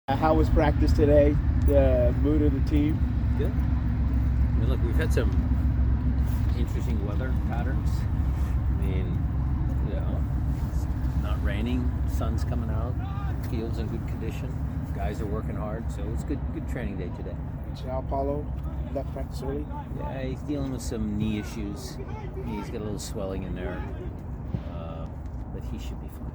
How was practice today? The mood of the team? Good. I mean, look, we've had some interesting weather patterns. I mean, it's not raining, sun's coming out, field's in good condition, guys are working hard, so it's good training day today. Sao Paulo left practice early. Yeah, he's dealing with some knee issues. He's got a little swelling in there, but he should be fine.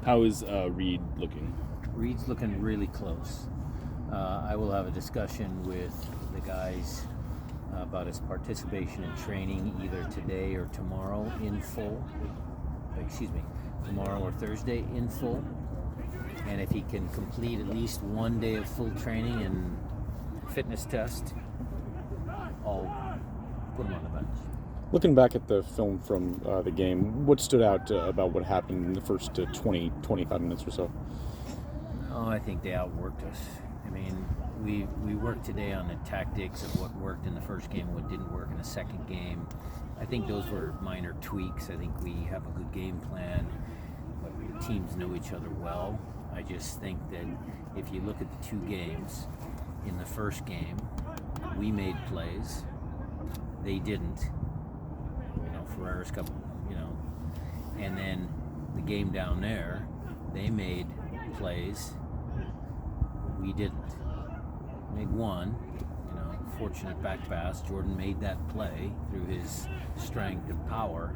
How is Reed looking? Reed's looking really close. I will have a discussion with the guys about his participation in training either today or tomorrow in full. Tomorrow or Thursday in full. And if he can complete at least one day of full training and fitness test, I'll put him on the bench. Looking back at the film from the game, what stood out about what happened in the first 20, 25 minutes or so? Oh, I think they outworked us. I mean, we worked today on the tactics of what worked in the first game, what didn't work in the second game. I think those were minor tweaks. I think we have a good game plan, but the teams know each other well. I just think that if you look at the two games, in the first game, we made plays. They didn't. Ferrera's Cup, and then the game down there, they made plays. We didn't. Made one, fortunate back pass. Jordan made that play through his strength and power,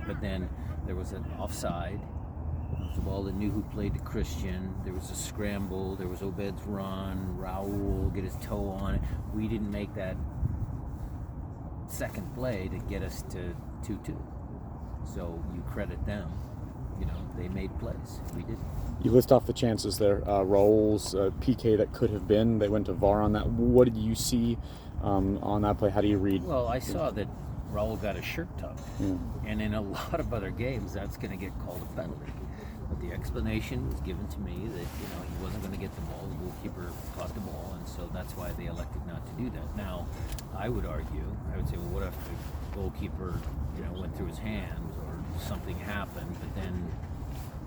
but then there was an offside. There was a ball that knew who played to Christian. There was a scramble. There was Obed's run. Raul get his toe on it. We didn't make that second play to get us to 2-2. So you credit them. They made plays. We didn't. You list off the chances there. Raul's PK that could have been. They went to VAR on that. What did you see on that play? How do you read? Well, I saw that Raul got his shirt tucked. Yeah. And in a lot of other games, that's going to get called a penalty. But the explanation was given to me that, he wasn't going to get the ball. The goalkeeper caught the ball, and so that's why they elected not to do that. Now, I would say, well, what if the goalkeeper, went through his hands or something happened, but then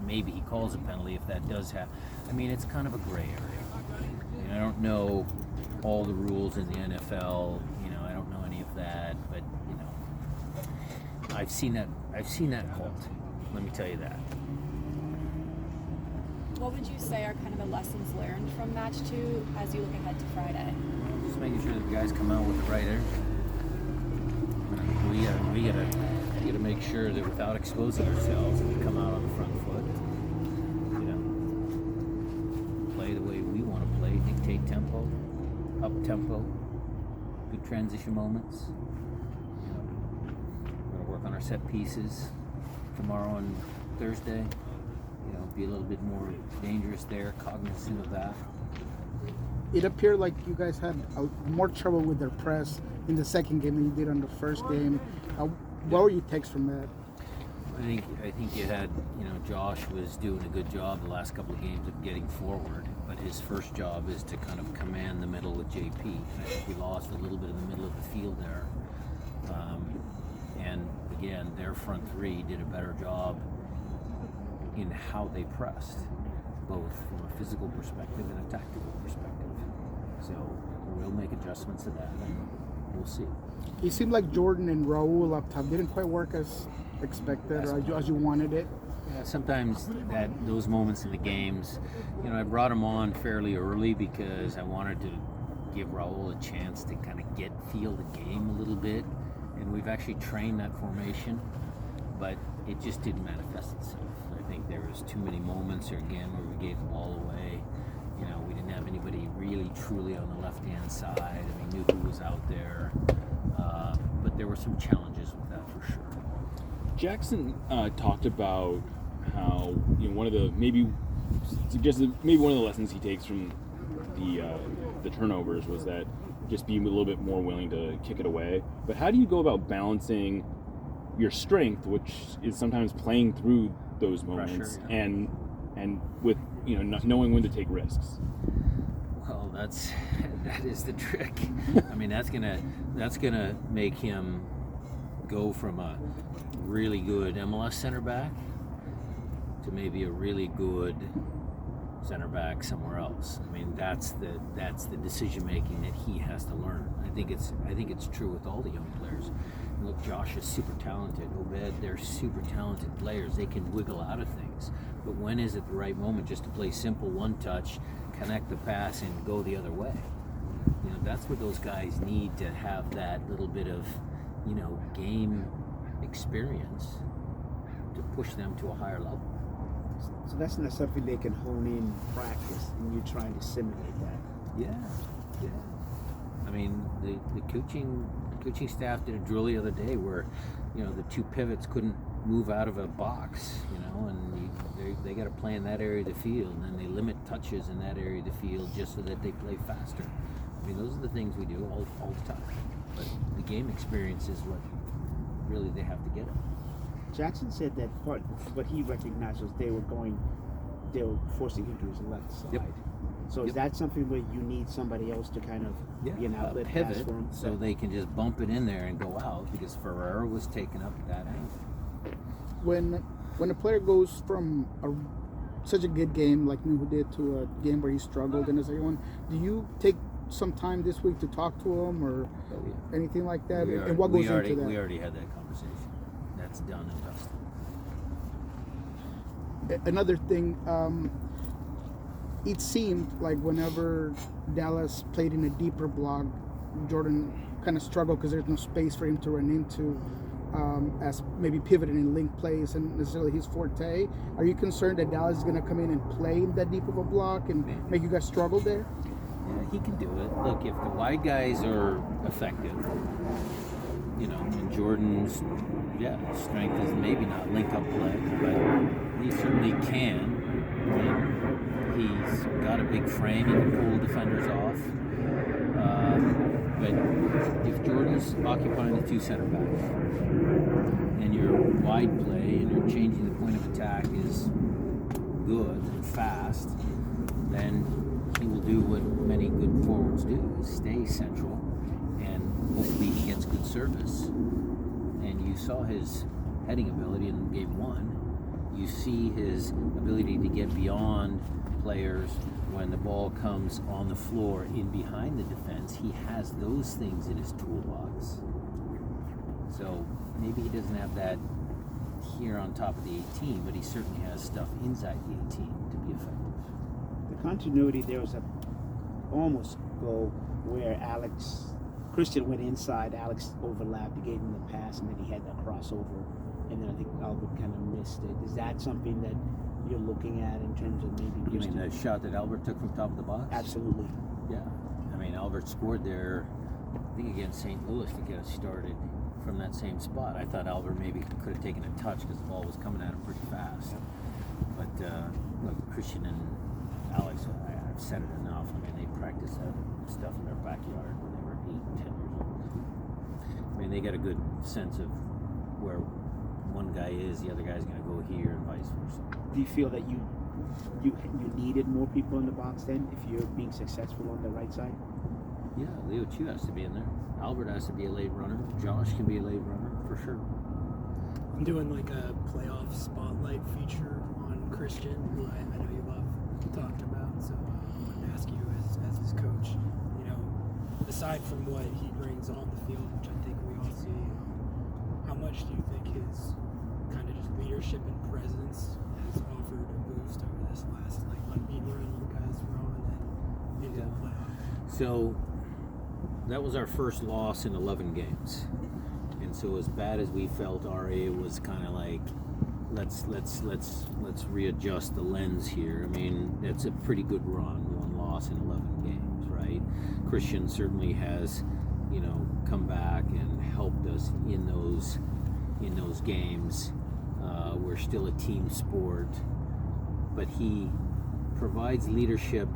maybe he calls a penalty if that does happen. I mean, it's kind of a gray area. I don't know all the rules in the NFL. I don't know any of that, but I've seen that called. Let me tell you that. What would you say are kind of the lessons learned from match 2 as you look ahead to Friday? Just making sure that the guys come out with the right energy. We gotta make sure that without exposing ourselves, we come out on the front foot. Play the way we want to play, dictate tempo, up tempo, good transition moments. We're gonna work on our set pieces tomorrow and Thursday. Be a little bit more dangerous there, cognizant of that. It appeared like you guys had more trouble with their press in the second game than you did on the first game. What were your takes from that? I think you had, Josh was doing a good job the last couple of games of getting forward, but his first job is to kind of command the middle with JP. I think we lost a little bit in the middle of the field there. And again, their front three did a better job in how they pressed, both from a physical perspective and a tactical perspective. So we'll make adjustments to that, and we'll see. It seemed like Jordan and Raul up top didn't quite work as expected or as you wanted it. Yeah, sometimes those moments in the games, I brought him on fairly early because I wanted to give Raul a chance to kind of feel the game a little bit, and we've actually trained that formation, but it just didn't manifest itself. I think there was too many moments where we gave the ball away. We didn't have anybody really truly on the left-hand side. I mean, knew who was out there, but there were some challenges with that for sure. Jackson talked about how one of the lessons he takes from the turnovers was that just be a little bit more willing to kick it away. But how do you go about balancing your strength, which is sometimes playing through those moments, pressure, yeah. and with not knowing when to take risks? Well, that is the trick. I mean, that's gonna make him go from a really good MLS center back to maybe a really good center back somewhere else. I mean, that's the decision making that he has to learn. I think it's true with all the young players. Look, Josh is super talented. Obed, they're super talented players. They can wiggle out of things. But when is it the right moment just to play simple one touch, connect the pass, and go the other way? You know, that's what those guys need to have, that little bit of, you know, game experience to push them to a higher level. So that's not something they can hone in practice, and you're trying to simulate that. Yeah. I mean, the coaching staff did a drill the other day where, you know, the two pivots couldn't move out of a box, you know, and they got to play in that area of the field, and they limit touches in that area of the field just so that they play faster. I mean, those are the things we do all the time. But the game experience is what really they have to get at. Jackson said that part what he recognized was they were forcing him to his left side. Yep. So is that something where you need somebody else to kind of be an outlet pass pivot for him? so they can just bump it in there and go out, because Ferreira was taken up at that angle. When a player goes from such a good game like Nuhu did to a game where he struggled in the second one, do you take some time this week to talk to him or anything like that? And what goes into that? We already had that conversation. That's done and dusted. Another thing, it seemed like whenever Dallas played in a deeper block, Jordan kind of struggled because there's no space for him to run into, as maybe pivoting in link plays and necessarily his forte. Are you concerned that Dallas is going to come in and play in that deep of a block and make you guys struggle there? Yeah, he can do it. Look, if the wide guys are effective, you know, and Jordan's strength is maybe not link up play, but he certainly can. He's got a big frame. He can pull defenders off. But if Jordan's occupying the two center backs, and your wide play and you're changing the point of attack is good and fast, then he will do what many good forwards do: is stay central, and hopefully he gets good service. And you saw his heading ability in game one. You see his ability to get beyond players when the ball comes on the floor in behind the defense. He has those things in his toolbox. So maybe he doesn't have that here on top of the 18, but he certainly has stuff inside the 18 to be effective. The continuity there was a almost goal where Christian went inside, Alex overlapped, he gave him the pass, and then he had that crossover, and then I think Albert kind of missed it. Is that something that you're looking at in terms of maybe You mean the shot that Albert took from top of the box? Absolutely. Yeah. I mean, Albert scored there, I think against St. Louis, to get us started from that same spot. I thought Albert maybe could have taken a touch because the ball was coming at him pretty fast. But look, Christian and Alex, I've said it enough. I mean, they practice that stuff in their backyard when they were 8 and 10 years old. I mean, they got a good sense of where one guy is, the other guy's going to go here, and vice versa. Do you feel that you needed more people in the box then if you're being successful on the right side? Yeah, Leo Chu has to be in there. Albert has to be a late runner. Josh can be a late runner for sure. I'm doing like a playoff spotlight feature on Christian, who I know you love talking about. So I'm going to ask you as his coach, you know, aside from what he brings on the field, which I think we all see, how much do you think his kind of just leadership and presence has offered a boost over this last like unbeaten run you guys were on and into the playoffs? So that was our first loss in 11 games, and so as bad as we felt, RA was kind of like, let's readjust the lens here. I mean, that's a pretty good run, 1 loss in 11 games, right? Christian certainly has, you know, come back and helped us in those games. We're still a team sport, but he provides leadership,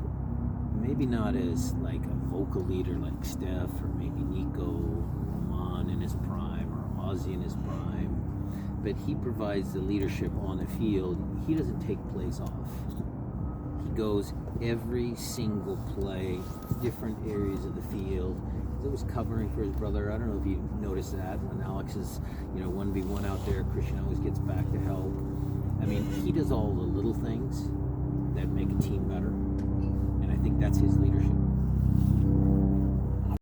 maybe not as like a vocal leader like Steph or maybe Nico, Roman in his prime, or Ozzy in his prime, but he provides the leadership on the field. He doesn't take plays off. He goes every single play, different areas of the field. It was covering for his brother. I don't know if you noticed that when Alex is, 1v1 out there, Christian always gets back to help. I mean, he does all the little things, that make a team better. And I think that's his leadership.